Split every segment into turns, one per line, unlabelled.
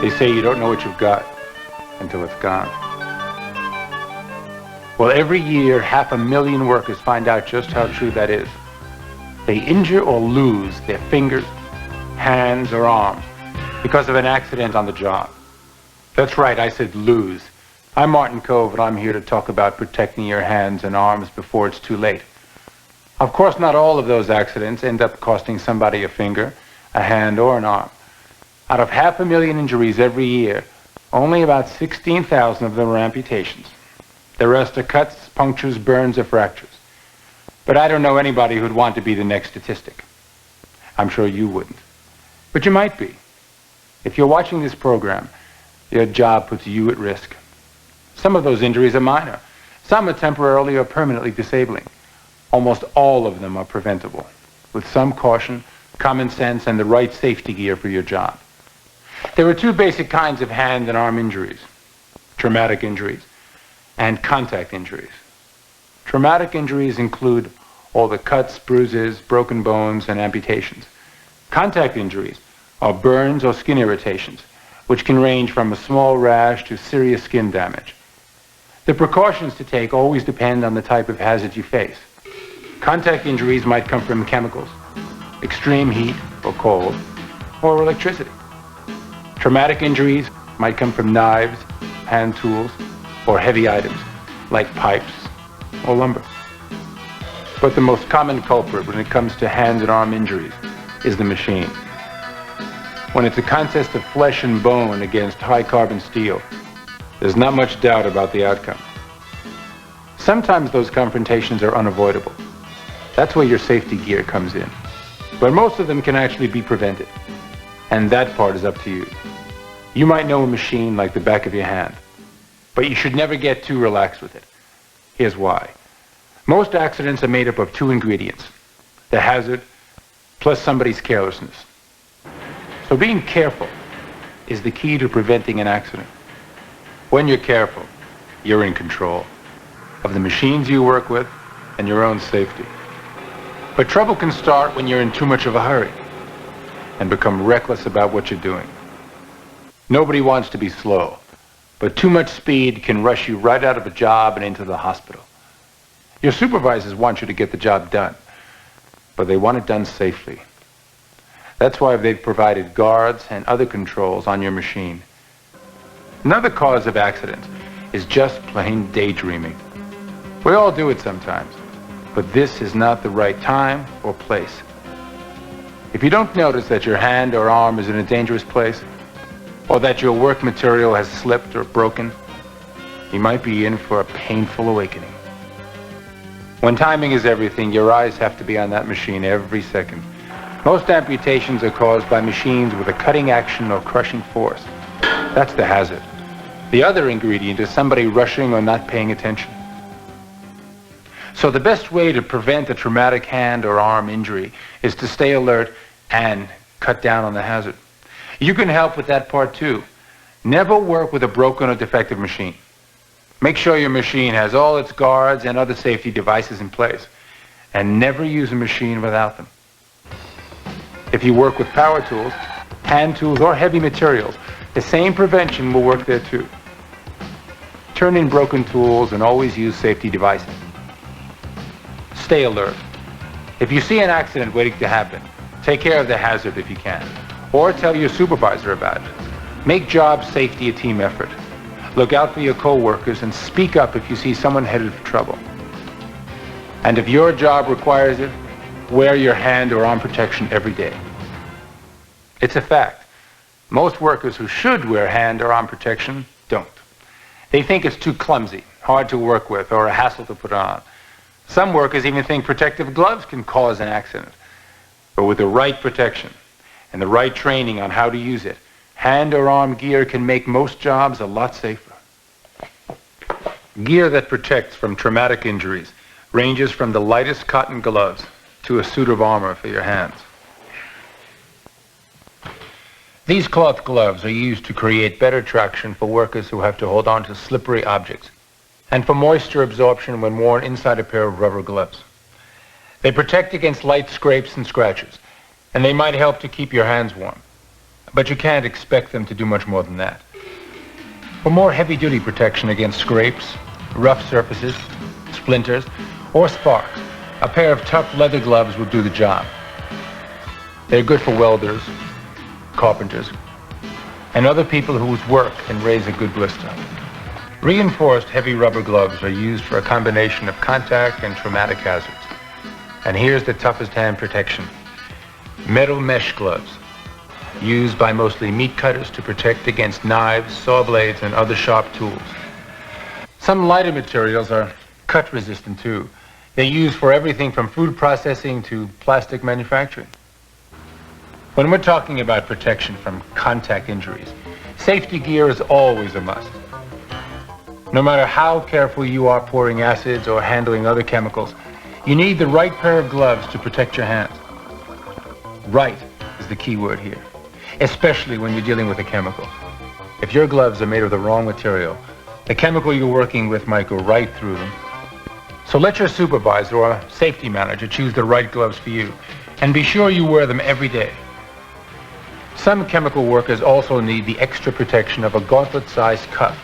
They say you don't know what you've got until it's gone. Well, every year, 500,000 workers find out just how true that is. They injure or lose their fingers, hands, or arms because of an accident on the job. That's right, I said lose. I'm Martin Cove, and I'm here to talk about protecting your hands and arms before it's too late. Of course, not all of those accidents end up costing somebody a finger, a hand, or an arm. Out of 500,000 injuries every year, only about 16,000 of them are amputations. The rest are cuts, punctures, burns, or fractures. But I don't know anybody who'd want to be the next statistic. I'm sure you wouldn't. But you might be. If you're watching this program, your job puts you at risk. Some of those injuries are minor. Some are temporarily or permanently disabling. Almost all of them are preventable, with some caution, common sense, and the right safety gear for your job. There are two basic kinds of hand and arm injuries: traumatic injuries and contact injuries. Traumatic injuries include all the cuts, bruises, broken bones, and amputations. Contact injuries are burns or skin irritations, which can range from a small rash to serious skin damage. The precautions to take always depend on the type of hazard you face. Contact injuries might come from chemicals, extreme heat or cold, or electricity. Traumatic injuries might come from knives, hand tools, or heavy items like pipes or lumber. But the most common culprit when it comes to hand and arm injuries is the machine. When it's a contest of flesh and bone against high-carbon steel, there's not much doubt about the outcome. Sometimes those confrontations are unavoidable. That's where your safety gear comes in. But most of them can actually be prevented. And that part is up to you. You might know a machine like the back of your hand, but you should never get too relaxed with it. Here's why. Most accidents are made up of two ingredients: the hazard plus somebody's carelessness. So being careful is the key to preventing an accident. When you're careful, you're in control of the machines you work with and your own safety. But trouble can start when you're in too much of a hurry and become reckless about what you're doing. Nobody wants to be slow, but too much speed can rush you right out of a job and into the hospital. Your supervisors want you to get the job done, but they want it done safely. That's why they've provided guards and other controls on your machine. Another cause of accidents is just plain daydreaming. We all do it sometimes, but this is not the right time or place. If you don't notice that your hand or arm is in a dangerous place, or that your work material has slipped or broken, you might be in for a painful awakening. When timing is everything, your eyes have to be on that machine every second. Most amputations are caused by machines with a cutting action or crushing force. That's the hazard. The other ingredient is somebody rushing or not paying attention. So the best way to prevent a traumatic hand or arm injury is to stay alert and cut down on the hazard. You can help with that part too. Never work with a broken or defective machine. Make sure your machine has all its guards and other safety devices in place, and never use a machine without them. If you work with power tools, hand tools, or heavy materials, the same prevention will work there too. Turn in broken tools and always use safety devices. Stay alert. If you see an accident waiting to happen, take care of the hazard if you can, or tell your supervisor about it. Make job safety a team effort. Look out for your co-workers and speak up if you see someone headed for trouble. And if your job requires it, wear your hand or arm protection every day. It's a fact. Most workers who should wear hand or arm protection don't. They think it's too clumsy, hard to work with, or a hassle to put on. Some workers even think protective gloves can cause an accident. But with the right protection and the right training on how to use it, hand or arm gear can make most jobs a lot safer. Gear that protects from traumatic injuries ranges from the lightest cotton gloves to a suit of armor for your hands. These cloth gloves are used to create better traction for workers who have to hold on to slippery objects, and for moisture absorption when worn inside a pair of rubber gloves. They protect against light scrapes and scratches, and they might help to keep your hands warm. but you can't expect them to do much more than that. For more heavy-duty protection against scrapes, rough surfaces, splinters, or sparks, a pair of tough leather gloves will do the job. They're good for welders, carpenters, and other people whose work can raise a good blister. Reinforced heavy rubber gloves are used for a combination of contact and traumatic hazards. And here's the toughest hand protection: metal mesh gloves, used by mostly meat cutters to protect against knives, saw blades, and other sharp tools. Some lighter materials are cut resistant too. They're used for everything from food processing to plastic manufacturing. When we're talking about protection from contact injuries, safety gear is always a must. No matter how careful you are pouring acids or handling other chemicals, you need the right pair of gloves to protect your hands. Right is the key word here, especially when you're dealing with a chemical. If your gloves are made of the wrong material, the chemical you're working with might go right through them. So let your supervisor or safety manager choose the right gloves for you, and be sure you wear them every day. Some chemical workers also need the extra protection of a gauntlet-sized cuff,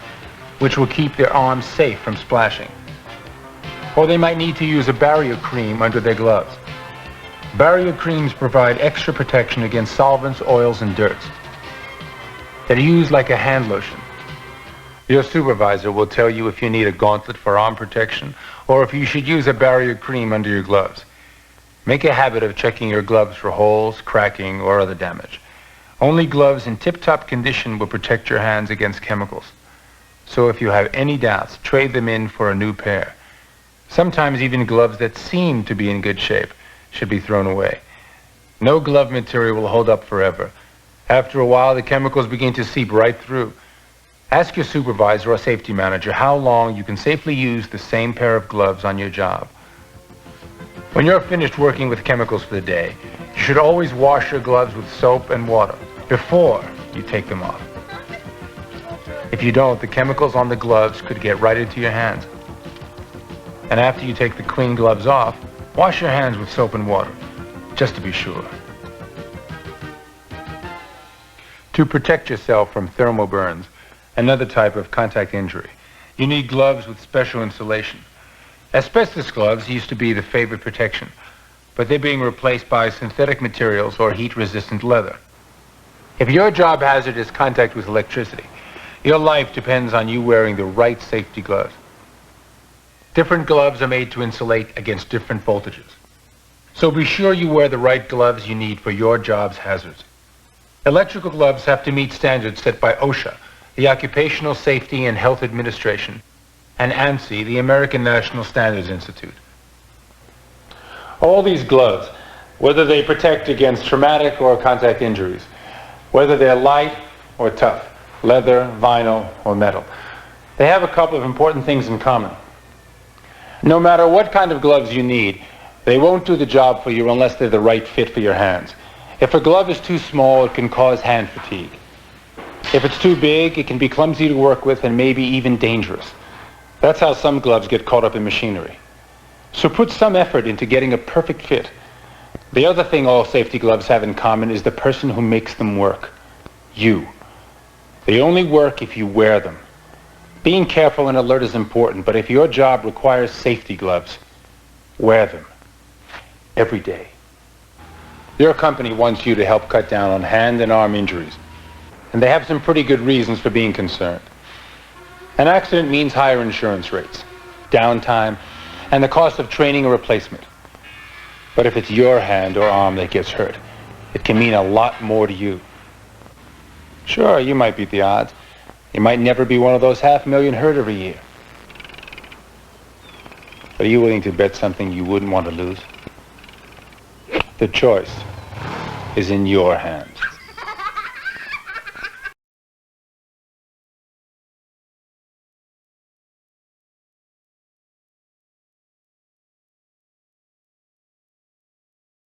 which will keep their arms safe from splashing. Or they might need to use a barrier cream under their gloves. Barrier creams provide extra protection against solvents, oils, and dirts. They're used like a hand lotion. Your supervisor will tell you if you need a gauntlet for arm protection or if you should use a barrier cream under your gloves. Make a habit of checking your gloves for holes, cracking, or other damage. Only gloves in tip-top condition will protect your hands against chemicals. So if you have any doubts, trade them in for a new pair. Sometimes even gloves that seem to be in good shape should be thrown away. No glove material will hold up forever. After a while, the chemicals begin to seep right through. Ask your supervisor or safety manager how long you can safely use the same pair of gloves on your job. When you're finished working with chemicals for the day, you should always wash your gloves with soap and water before you take them off. If you don't, the chemicals on the gloves could get right into your hands. And after you take the clean gloves off, wash your hands with soap and water, just to be sure. To protect yourself from thermal burns, another type of contact injury, you need gloves with special insulation. Asbestos gloves used to be the favorite protection, but they're being replaced by synthetic materials or heat-resistant leather. If your job hazard is contact with electricity, your life depends on you wearing the right safety gloves. Different gloves are made to insulate against different voltages. So be sure you wear the right gloves you need for your job's hazards. Electrical gloves have to meet standards set by OSHA, the Occupational Safety and Health Administration, and ANSI, the American National Standards Institute. All these gloves, whether they protect against traumatic or contact injuries, whether they're light or tough, leather, vinyl, or metal, they have a couple of important things in common. No matter what kind of gloves you need, they won't do the job for you unless they're the right fit for your hands. If a glove is too small, it can cause hand fatigue. If it's too big, it can be clumsy to work with and maybe even dangerous. That's how some gloves get caught up in machinery. So put some effort into getting a perfect fit. The other thing all safety gloves have in common is the person who makes them work. You. They only work if you wear them. Being careful and alert is important, but if your job requires safety gloves, wear them every day. Your company wants you to help cut down on hand and arm injuries, and they have some pretty good reasons for being concerned. An accident means higher insurance rates, downtime, and the cost of training or replacement. But if it's your hand or arm that gets hurt, it can mean a lot more to you. Sure, you might beat the odds. You might never be one of those 500,000 hurt every year. But are you willing to bet something you wouldn't want to lose? The choice is in your hands.